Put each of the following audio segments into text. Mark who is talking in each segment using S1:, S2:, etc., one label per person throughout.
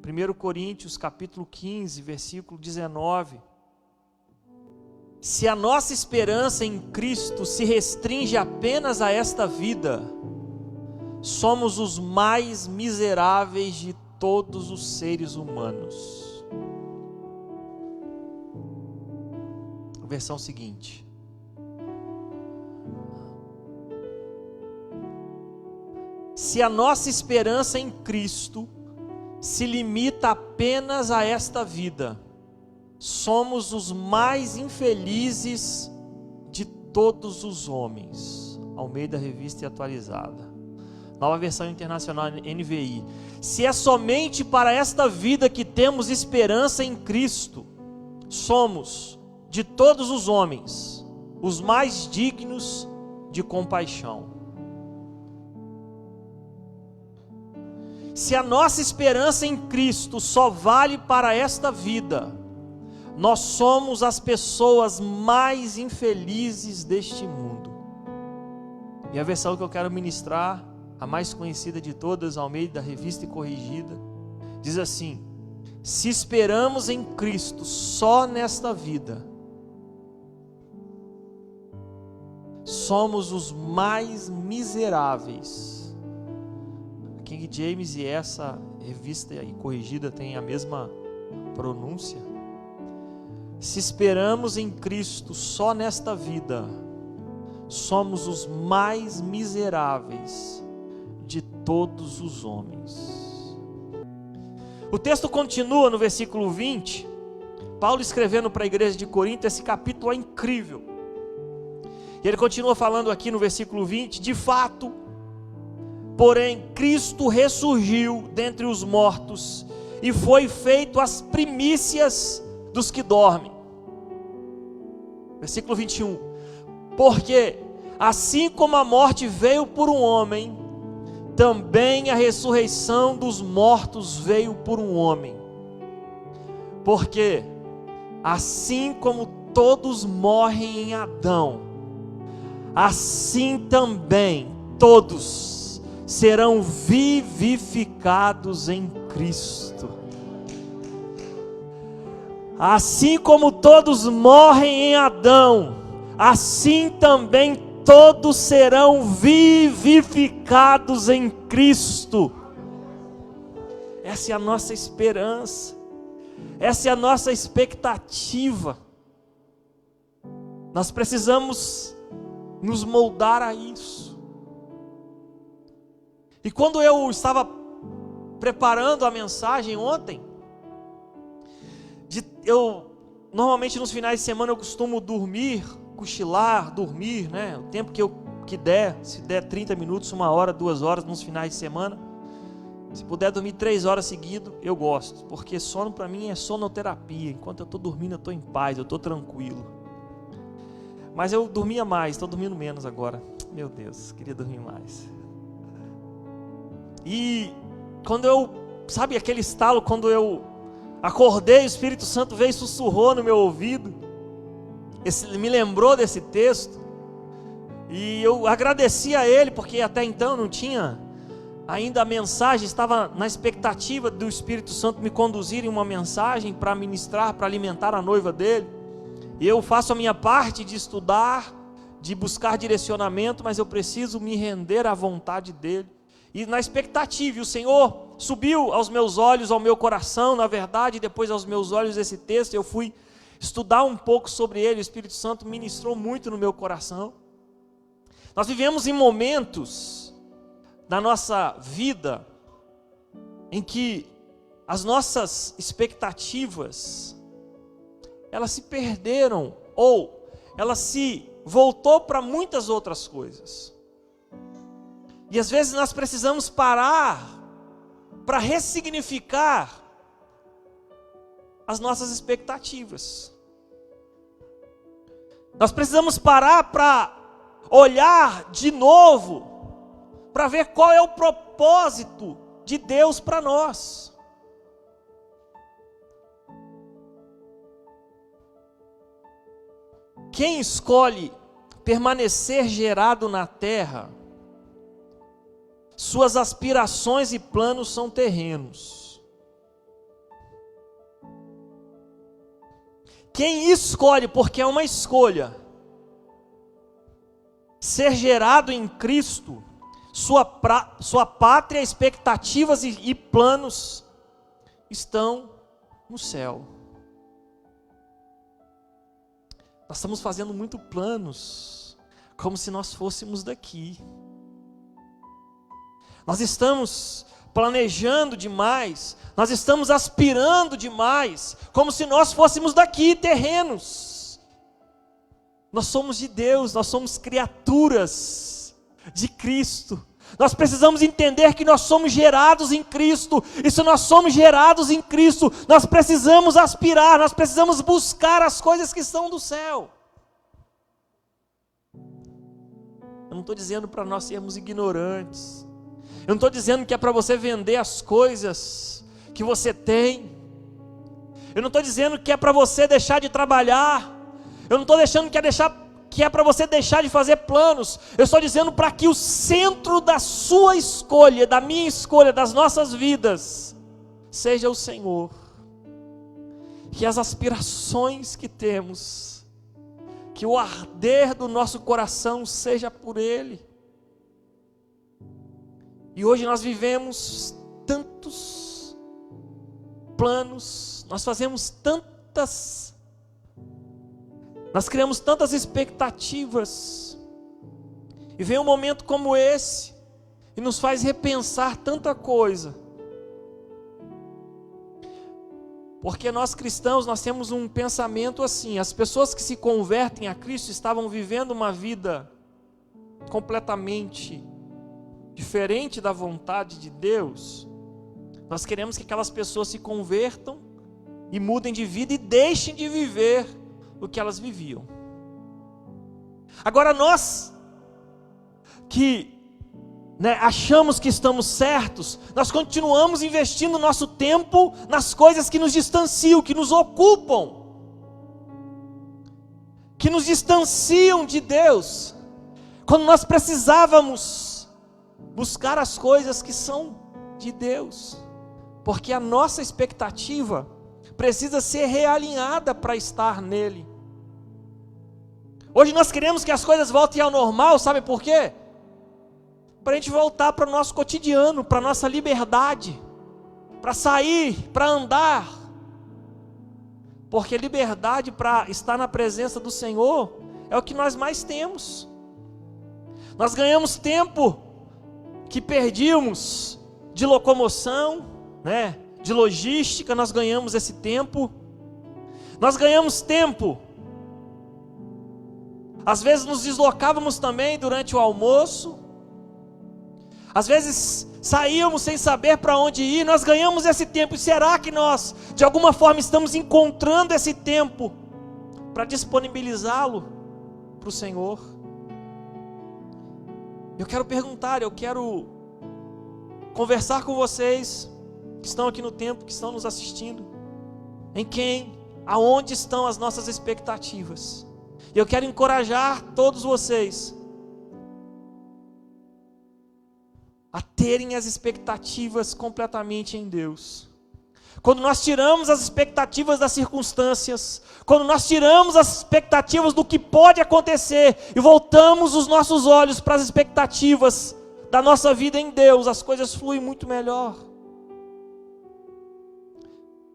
S1: 1 Coríntios capítulo 15, versículo 19. Se a nossa esperança em Cristo se restringe apenas a esta vida, somos os mais miseráveis de todos os seres humanos. A versão seguinte: se a nossa esperança em Cristo se limita apenas a esta vida, somos os mais infelizes de todos os homens. Almeida Revista e Atualizada, Nova Versão Internacional, NVI. Se é somente para esta vida que temos esperança em Cristo, somos, de todos os homens, os mais dignos de compaixão. Se a nossa esperança em Cristo só vale para esta vida, nós somos as pessoas mais infelizes deste mundo. E a versão que eu quero ministrar, a mais conhecida de todas, Almeida Revista e Corrigida, diz assim: se esperamos em Cristo só nesta vida, somos os mais miseráveis. King James e essa revista e corrigida tem a mesma pronúncia. Se esperamos em Cristo só nesta vida, somos os mais miseráveis de todos os homens. O texto continua no versículo 20, Paulo escrevendo para a igreja de Corinto. Esse capítulo é incrível. E ele continua falando aqui no versículo 20: de fato, porém, Cristo ressurgiu dentre os mortos e foi feito as primícias dos que dormem. Versículo 21. Porque assim como a morte veio por um homem, também a ressurreição dos mortos veio por um homem. Porque assim como todos morrem em Adão, assim também todos serão vivificados em Cristo. Assim como todos morrem em Adão, assim também todos serão vivificados em Cristo. Essa é a nossa esperança, essa é a nossa expectativa. Nós precisamos nos moldar a isso. E quando eu estava preparando a mensagem ontem, normalmente nos finais de semana eu costumo cochilar, dormir, né? O tempo que der, se der 30 minutos, 1 hora, 2 horas nos finais de semana. Se puder dormir 3 horas seguidas, eu gosto, porque sono para mim é sonoterapia. Enquanto eu estou dormindo, eu estou em paz, eu estou tranquilo. Mas eu dormia mais, estou dormindo menos agora. Meu Deus, queria dormir mais. E quando sabe aquele estalo, quando eu acordei, o Espírito Santo veio e sussurrou no meu ouvido, me lembrou desse texto, e eu agradeci a Ele, porque até então não tinha ainda a mensagem, estava na expectativa do Espírito Santo me conduzir em uma mensagem para ministrar, para alimentar a noiva dele. E eu faço a minha parte de estudar, de buscar direcionamento, mas eu preciso me render à vontade dele. E na expectativa, e o Senhor subiu aos meus olhos, ao meu coração, na verdade, depois aos meus olhos esse texto, eu fui estudar um pouco sobre ele. O Espírito Santo ministrou muito no meu coração. Nós vivemos em momentos da nossa vida em que as nossas expectativas, elas se perderam, ou elas se voltou para muitas outras coisas. E às vezes nós precisamos parar para ressignificar as nossas expectativas. Nós precisamos parar para olhar de novo, para ver qual é o propósito de Deus para nós. Quem escolhe permanecer gerado na terra, suas aspirações e planos são terrenos. Quem escolhe, porque é uma escolha, ser gerado em Cristo, sua pátria, expectativas e planos estão no céu. Nós estamos fazendo muito planos, como se nós fôssemos daqui. Nós estamos planejando demais, nós estamos aspirando demais, como se nós fôssemos daqui, terrenos. Nós somos de Deus, nós somos criaturas de Cristo. Nós precisamos entender que nós somos gerados em Cristo, e se nós somos gerados em Cristo, nós precisamos aspirar, nós precisamos buscar as coisas que são do céu. Eu não estou dizendo para nós sermos ignorantes, eu não estou dizendo que é para você vender as coisas que você tem, eu não estou dizendo que é para você deixar de trabalhar, eu não estou deixando que é para você deixar de fazer planos. Eu estou dizendo para que o centro da sua escolha, da minha escolha, das nossas vidas, seja o Senhor. Que as aspirações que temos, que o arder do nosso coração seja por Ele. E hoje nós vivemos tantos planos, nós criamos tantas expectativas, e vem um momento como esse, e nos faz repensar tanta coisa, porque nós cristãos, nós temos um pensamento assim: as pessoas que se convertem a Cristo estavam vivendo uma vida completamente diferente da vontade de Deus. Nós queremos que aquelas pessoas se convertam, e mudem de vida, e deixem de viver o que elas viviam. Agora nós que achamos que estamos certos, nós continuamos investindo nosso tempo nas coisas que nos distanciam, que nos ocupam, que nos distanciam de Deus, quando nós precisávamos buscar as coisas que são de Deus, porque a nossa expectativa precisa ser realinhada para estar nele. Hoje nós queremos que as coisas voltem ao normal, sabe por quê? Para a gente voltar para o nosso cotidiano, para a nossa liberdade, para sair, para andar, porque liberdade para estar na presença do Senhor é o que nós mais temos. Nós ganhamos tempo que perdíamos de locomoção, de logística, nós ganhamos esse tempo. Nós ganhamos tempo. Às vezes nos deslocávamos também durante o almoço. Às vezes saíamos sem saber para onde ir. Nós ganhamos esse tempo. E será que nós, de alguma forma, estamos encontrando esse tempo para disponibilizá-lo para o Senhor? Eu quero perguntar, eu quero conversar com vocês que estão aqui no templo, que estão nos assistindo, aonde estão as nossas expectativas? E eu quero encorajar todos vocês a terem as expectativas completamente em Deus. Quando nós tiramos as expectativas das circunstâncias, quando nós tiramos as expectativas do que pode acontecer e voltamos os nossos olhos para as expectativas da nossa vida em Deus, as coisas fluem muito melhor.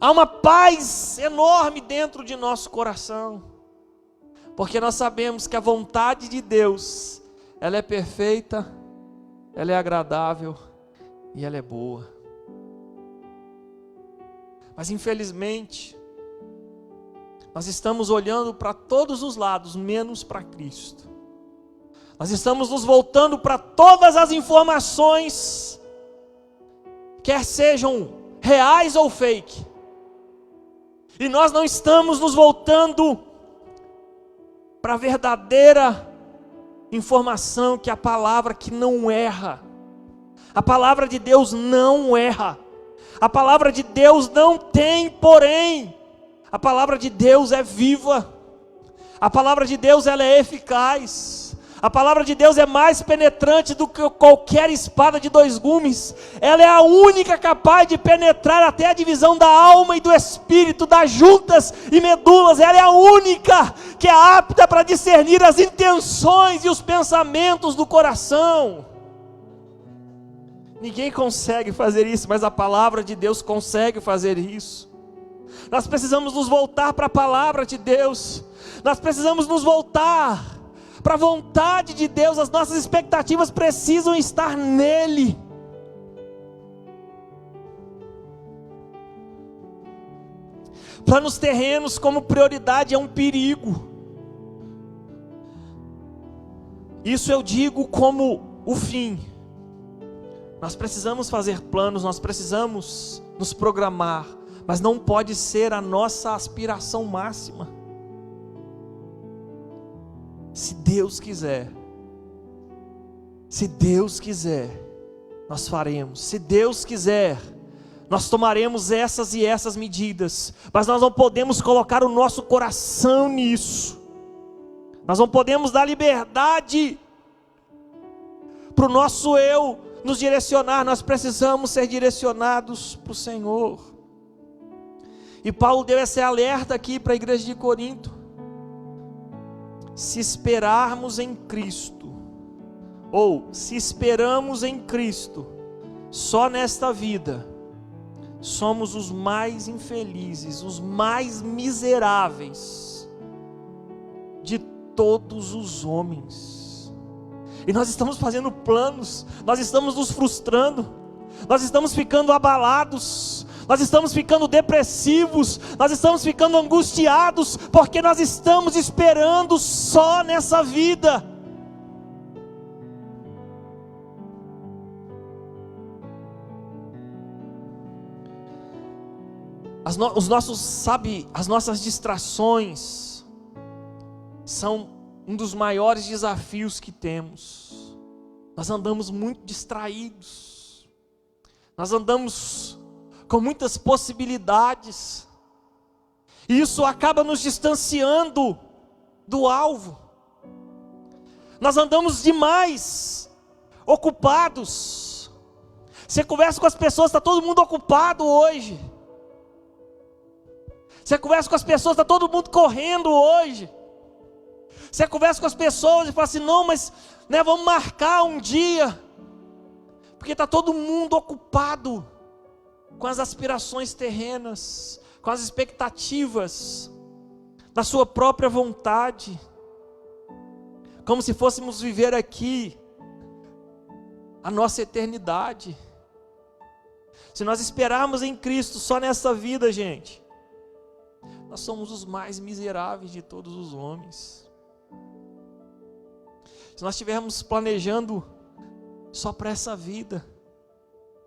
S1: Há uma paz enorme dentro de nosso coração, porque nós sabemos que a vontade de Deus, ela é perfeita, ela é agradável e ela é boa. Mas infelizmente, nós estamos olhando para todos os lados, menos para Cristo. Nós estamos nos voltando para todas as informações, quer sejam reais ou fake, e nós não estamos nos voltando para a verdadeira informação, que é a palavra que não erra. A palavra de Deus não erra. A palavra de Deus não tem porém. A palavra de Deus é viva. A palavra de Deus, ela é eficaz. A palavra de Deus é mais penetrante do que qualquer espada de dois gumes. Ela é a única capaz de penetrar até a divisão da alma e do espírito, das juntas e medulas. Ela é a única que é apta para discernir as intenções e os pensamentos do coração. Ninguém consegue fazer isso, mas a palavra de Deus consegue fazer isso. Nós precisamos nos voltar para a palavra de Deus. Nós precisamos nos voltar para a vontade de Deus. As nossas expectativas precisam estar nele. Planos terrenos como prioridade é um perigo. Isso eu digo como o fim. Nós precisamos fazer planos, nós precisamos nos programar, mas não pode ser a nossa aspiração máxima. Se Deus quiser, nós faremos. Se Deus quiser, nós tomaremos essas e essas medidas, mas nós não podemos colocar o nosso coração nisso. Nós não podemos dar liberdade para o nosso eu nos direcionar. Nós precisamos ser direcionados para o Senhor. E Paulo deu esse alerta aqui para a igreja de Corinto. Se esperarmos em Cristo, ou se esperamos em Cristo, só nesta vida, somos os mais infelizes, os mais miseráveis de todos os homens. E nós estamos fazendo planos, nós estamos nos frustrando, nós estamos ficando abalados, nós estamos ficando depressivos, nós estamos ficando angustiados, porque nós estamos esperando só nessa vida. As nossas distrações são um dos maiores desafios que temos. Nós andamos muito distraídos, nós andamos com muitas possibilidades, e isso acaba nos distanciando do alvo. Nós andamos demais ocupados. Você conversa com as pessoas, está todo mundo ocupado hoje. Você conversa com as pessoas, está todo mundo correndo hoje. Você conversa com as pessoas e fala assim, não, mas vamos marcar um dia, porque está todo mundo ocupado com as aspirações terrenas, com as expectativas da sua própria vontade, como se fôssemos viver aqui a nossa eternidade. Se nós esperarmos em Cristo só nessa vida, gente, nós somos os mais miseráveis de todos os homens. Se nós estivermos planejando só para essa vida,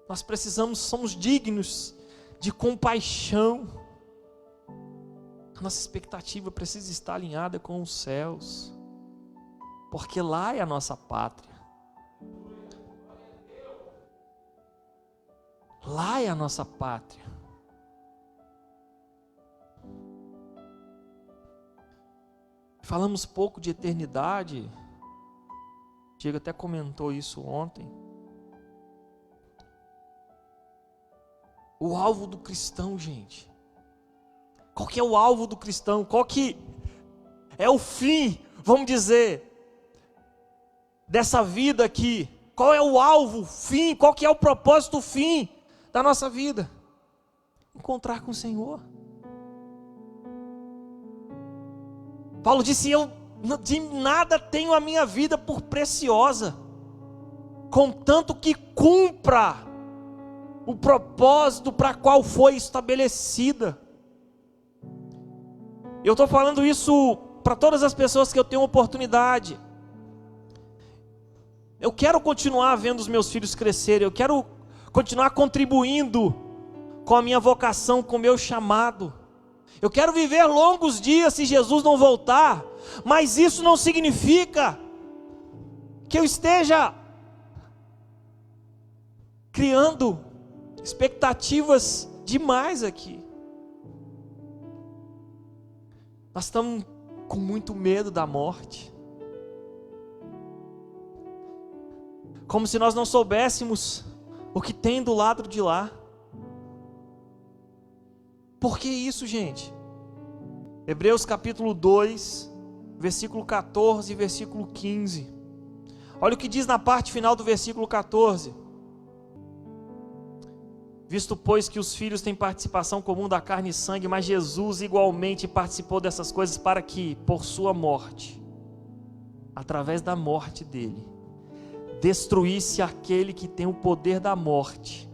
S1: nós somos dignos de compaixão. A nossa expectativa precisa estar alinhada com os céus, porque lá é a nossa pátria. Lá é a nossa pátria. Falamos pouco de eternidade. Diego até comentou isso ontem. O alvo do cristão, gente. Qual que é o alvo do cristão? Qual que é o fim, vamos dizer, dessa vida aqui? Qual é o alvo, fim? Qual que é o propósito, fim da nossa vida? Encontrar com o Senhor. Paulo disse, eu de nada tenho a minha vida por preciosa, contanto que cumpra o propósito para qual foi estabelecida. Eu estou falando isso para todas as pessoas que eu tenho oportunidade. Eu quero continuar vendo os meus filhos crescerem, eu quero continuar contribuindo com a minha vocação, com o meu chamado. Eu quero viver longos dias se Jesus não voltar, mas isso não significa que eu esteja criando expectativas demais aqui. Nós estamos com muito medo da morte. como se nós não soubéssemos o que tem do lado de lá. Por que isso, gente? Hebreus capítulo 2, versículo 14 e versículo 15. Olha o que diz na parte final do versículo 14. Visto, pois, que os filhos têm participação comum da carne e sangue, mas Jesus igualmente participou dessas coisas para que, por sua morte, através da morte dele, destruísse aquele que tem o poder da morte,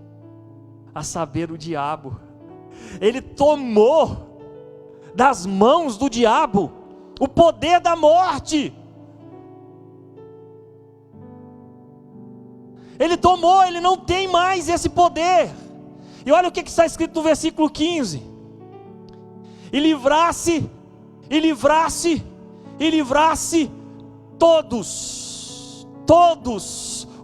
S1: a saber, o diabo. Ele tomou das mãos do diabo o poder da morte. Ele tomou, ele não tem mais esse poder. E olha o que está escrito no versículo 15: e livrasse todos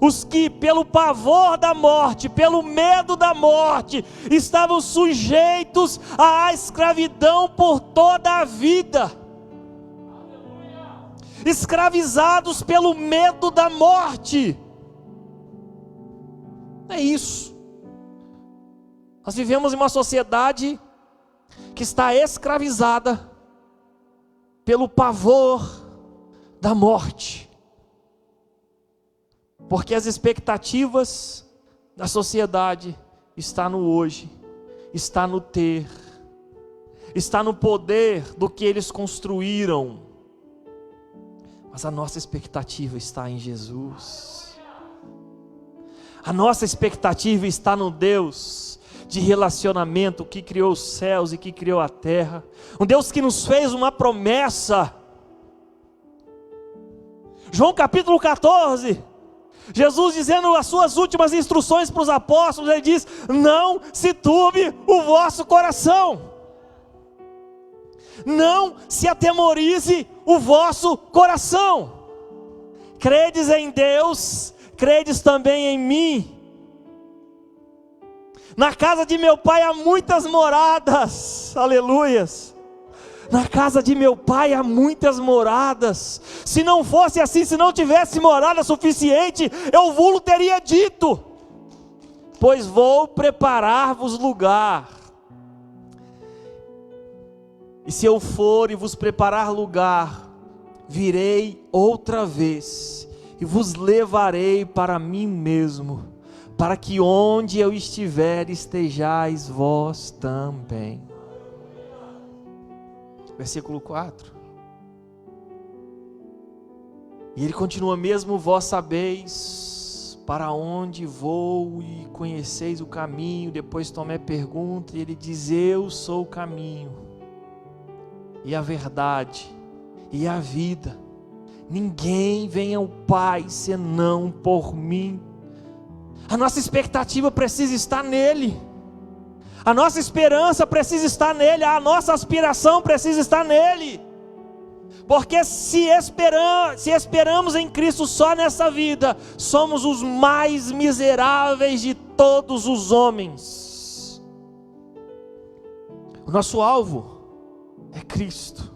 S1: os que pelo pavor da morte, pelo medo da morte, estavam sujeitos à escravidão por toda a vida, escravizados pelo medo da morte. É isso. Nós vivemos em uma sociedade que está escravizada pelo pavor da morte, porque as expectativas da sociedade está no hoje, está no ter, está no poder do que eles construíram, mas a nossa expectativa está em Jesus. A nossa expectativa está no Deus de relacionamento, que criou os céus e que criou a terra, um Deus que nos fez uma promessa. João capítulo 14, Jesus dizendo as suas últimas instruções para os apóstolos, ele diz: não se turbe o vosso coração, não se atemorize o vosso coração, credes em Deus, credes também em mim. Na casa de meu pai há muitas moradas, aleluias. Na casa de meu pai há muitas moradas. Se não fosse assim, se não tivesse morada suficiente, eu vos teria dito, pois vou preparar-vos lugar. E se eu for e vos preparar lugar, virei outra vez e vos levarei para mim mesmo, para que onde eu estiver, estejais vós também. Versículo 4. E ele continua: mesmo vós sabeis para onde vou e conheceis o caminho. Depois Tomé pergunta e ele diz: eu sou o caminho e a verdade e a vida. Ninguém vem ao Pai senão por mim. A nossa expectativa precisa estar nele, a nossa esperança precisa estar nele, a nossa aspiração precisa estar nele, porque se esperamos em Cristo só nessa vida, somos os mais miseráveis de todos os homens. O nosso alvo é Cristo.